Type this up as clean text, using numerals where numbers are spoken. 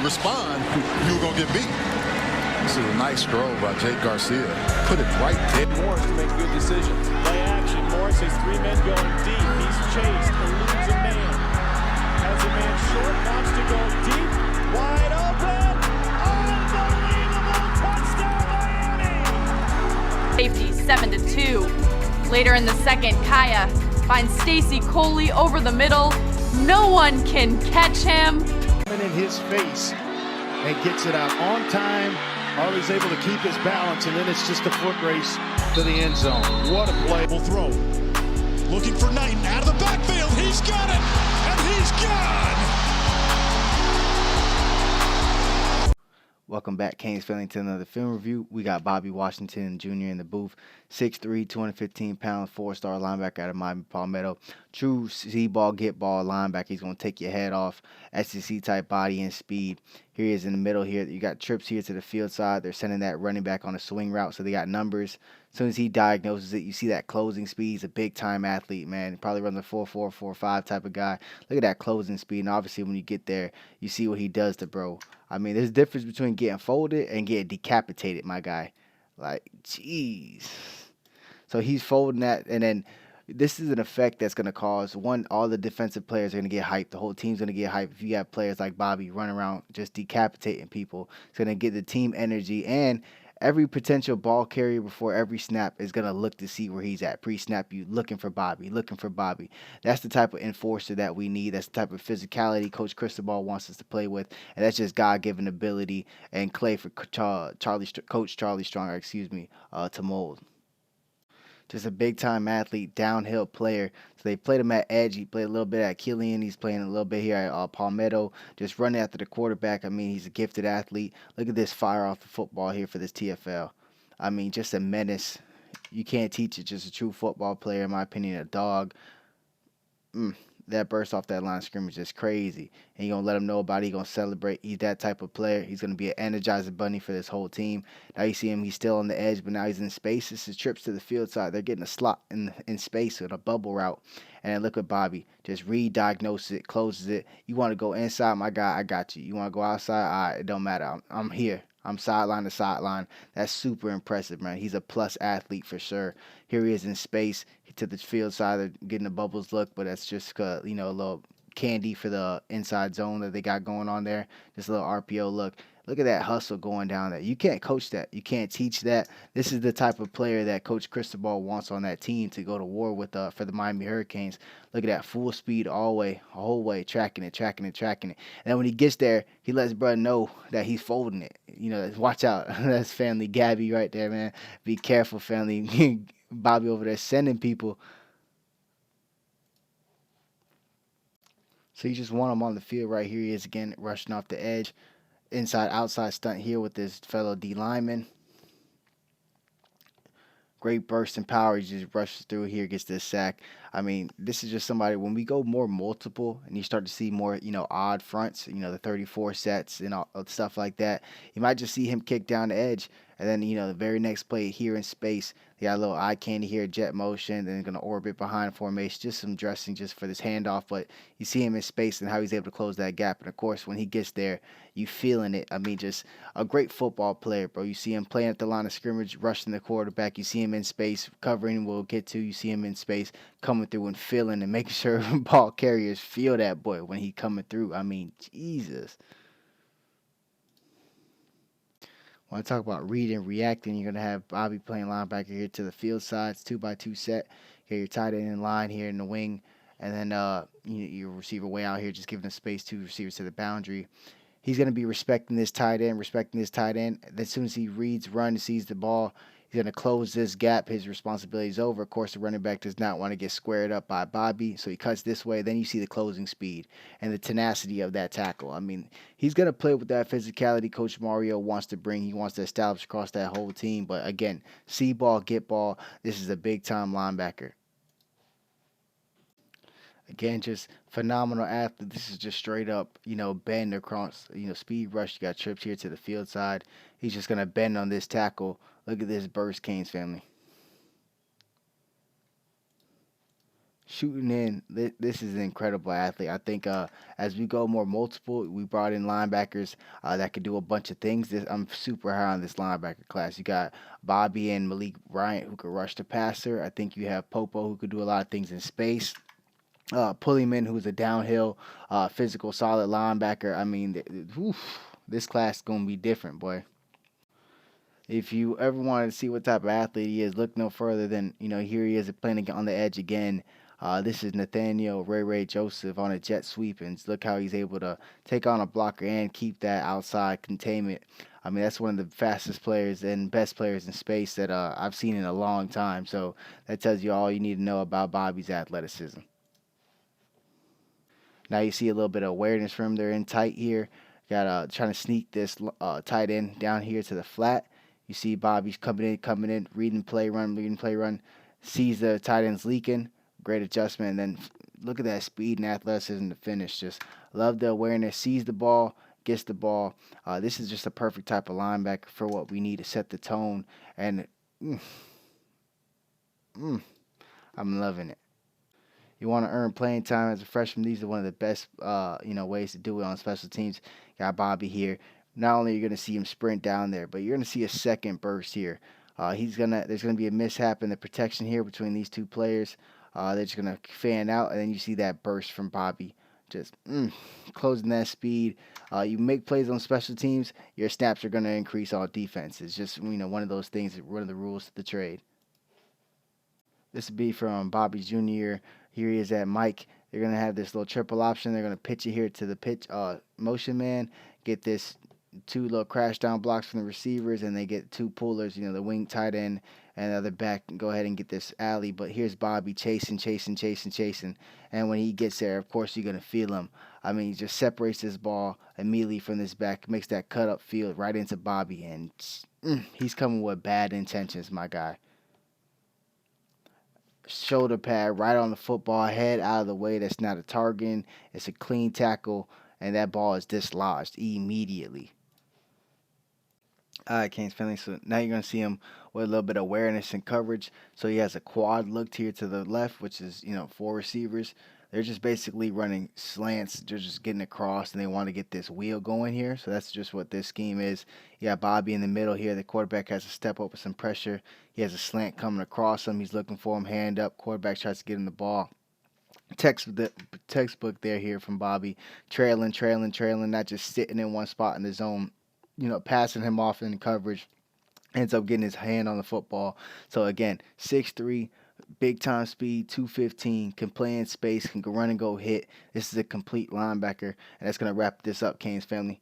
respond, you were going to get beat. This is a nice throw by Jake Garcia. Put it right there. Morris to make good decisions. Play action. Morris has 3 men going deep. He's chased, eludes a man. Has a man short, wants to go deep. Wide open. Unbelievable touchdown, Miami. Safety 7-2. Later in the second, Kaya finds Stacy Coley over the middle. No one can catch him. In his face and gets it out on time. Harley's able to keep his balance, and then it's just a foot race to the end zone. What a play. Will throw. Looking for Knighton out of the backfield. He's got it, and he's gone. Welcome back, Canes family, to another film review. We got Bobby Washington Jr. in the booth. 6'3", 215 pounds, 4-star linebacker out of Miami Palmetto. True see-ball, get-ball linebacker. He's going to take your head off. SEC-type body and speed. Here he is in the middle here. You got trips here to the field side. They're sending that running back on a swing route, so they got numbers. As soon as he diagnoses it, you see that closing speed. He's a big-time athlete, man. He probably runs a 4.4, 4.5 type of guy. Look at that closing speed, and obviously when you get there, you see what he does to bro. I mean, there's a difference between getting folded and getting decapitated, my guy. Like, jeez. So he's folding that, and then this is an effect that's going to cause, one, all the defensive players are going to get hyped. The whole team's going to get hyped. If you have players like Bobby running around just decapitating people, it's going to get the team energy, and every potential ball carrier before every snap is going to look to see where he's at. Pre-snap, you looking for Bobby, looking for Bobby. That's the type of enforcer that we need. That's the type of physicality Coach Cristobal wants us to play with, and that's just God-given ability and clay for Coach Charlie Strong, to mold. Just a big-time athlete, downhill player. So they played him at edge. He played a little bit at Killian. He's playing a little bit here at Palmetto. Just running after the quarterback. I mean, he's a gifted athlete. Look at this fire off the football here for this TFL. I mean, just a menace. You can't teach it. Just a true football player, in my opinion, a dog. That burst off that line of scrimmage is crazy. And you're going to let him know about it. He's going to celebrate. He's that type of player. He's going to be an energizer bunny for this whole team. Now you see him. He's still on the edge, but now he's in space. This is trips to the field side. They're getting a slot in space with a bubble route. And then look at Bobby. Just re-diagnoses it, closes it. You want to go inside, my guy, I got you. You want to go outside? All right, it don't matter. I'm here. I'm sideline to sideline. That's super impressive, man. He's a plus athlete for sure. Here he is in space. He took the field side, they're getting the bubbles look, but that's just a little candy for the inside zone that they got going on there. Just a little RPO look. Look at that hustle going down there. You can't coach that. You can't teach that. This is the type of player that Coach Cristobal wants on that team to go to war with for the Miami Hurricanes. Look at that full speed all whole way, tracking it. And then when he gets there, he lets brother know that he's folding it. Watch out. That's family Gabby right there, man. Be careful, family. Bobby over there sending people. So you just want him on the field right here. He is again rushing off the edge. Inside, outside stunt here with this fellow D lineman. Great burst and power. He just rushes through here, gets this sack. I mean, this is just somebody, when we go more multiple and you start to see more, odd fronts, the 34 sets and all stuff like that, you might just see him kick down the edge. And then, the very next play here in space, they got a little eye candy here, jet motion, then going to orbit behind formation, just some dressing just for this handoff. But you see him in space and how he's able to close that gap. And, of course, when he gets there, you feeling it. I mean, just a great football player, bro. You see him playing at the line of scrimmage, rushing the quarterback. You see him in space, covering, we'll get to. You see him in space, coming through and feeling and making sure ball carriers feel that boy when he coming through. I mean, Jesus. Want to talk about reading, reacting, you're going to have Bobby playing linebacker here to the field sides, 2x2 set. Here, your tight end in line here in the wing. And then your receiver way out here, just giving the space to receivers to the boundary. He's going to be respecting this tight end. As soon as he reads, runs, sees the ball, he's going to close this gap. His responsibility is over. Of course, the running back does not want to get squared up by Bobby, so he cuts this way. Then you see the closing speed and the tenacity of that tackle. I mean, he's going to play with that physicality Coach Mario wants to bring. He wants to establish across that whole team. But, again, see ball, get ball. This is a big-time linebacker. Again, just phenomenal athlete. This is just straight up, bend across, speed rush. You got trips here to the field side. He's just going to bend on this tackle. Look at this burst, Canes family. shooting in. This is an incredible athlete. I think as we go more multiple, we brought in linebackers that could do a bunch of things. I'm super high on this linebacker class. You got Bobby and Malik Bryant who could rush the passer. I think you have Popo who could do a lot of things in space. Pulleyman, who's a downhill, physical, solid linebacker. I mean, this class is going to be different, boy. If you ever wanted to see what type of athlete he is, look no further than, here he is playing on the edge again. This is Nathaniel Ray Joseph on a jet sweep, and look how he's able to take on a blocker and keep that outside containment. I mean, that's one of the fastest players and best players in space that I've seen in a long time. So that tells you all you need to know about Bobby's athleticism. Now you see a little bit of awareness from him. They're in tight here. Got trying to sneak this tight end down here to the flat. You see Bobby's coming in, reading play run, sees the tight end's leaking, great adjustment, and then look at that speed and athleticism to finish. Just love the awareness, sees the ball, gets the ball. This is just a perfect type of linebacker for what we need to set the tone, and I'm loving it. You want to earn playing time as a freshman. These are one of the best, ways to do it on special teams. Got Bobby here. Not only are you going to see him sprint down there, but you're going to see a second burst here. There's going to be a mishap in the protection here between these two players. They're just going to fan out, and then you see that burst from Bobby. Just closing that speed. You make plays on special teams, your snaps are going to increase on defense. It's just one of those things, one of the rules of the trade. This would be from Bobby Jr. Here he is at Mike. They're going to have this little triple option. They're going to pitch it here to the pitch motion man. Get this 2 little crash down blocks from the receivers, and they get 2 pullers, the wing tight end and the other back, and go ahead and get this alley. But here's Bobby chasing. And when he gets there, of course, you're going to feel him. I mean, he just separates this ball immediately from this back, makes that cut up field right into Bobby, and he's coming with bad intentions, my guy. Shoulder pad right on the football, head out of the way. That's not a target. It's a clean tackle, and that ball is dislodged immediately. All right, Canes family. So now you're going to see him with a little bit of awareness and coverage. So he has a quad looked here to the left, which is, 4 receivers. They're just basically running slants. They're just getting across, and they want to get this wheel going here. So that's just what this scheme is. You got Bobby in the middle here. The quarterback has to step up with some pressure. He has a slant coming across him. He's looking for him, hand up. Quarterback tries to get him the ball. Textbook there here from Bobby. Trailing, not just sitting in one spot in the zone. Passing him off in coverage. Ends up getting his hand on the football. So, again, 6'3", big time speed, 215, can play in space, can go run and go hit. This is a complete linebacker, and that's going to wrap this up, Canes family.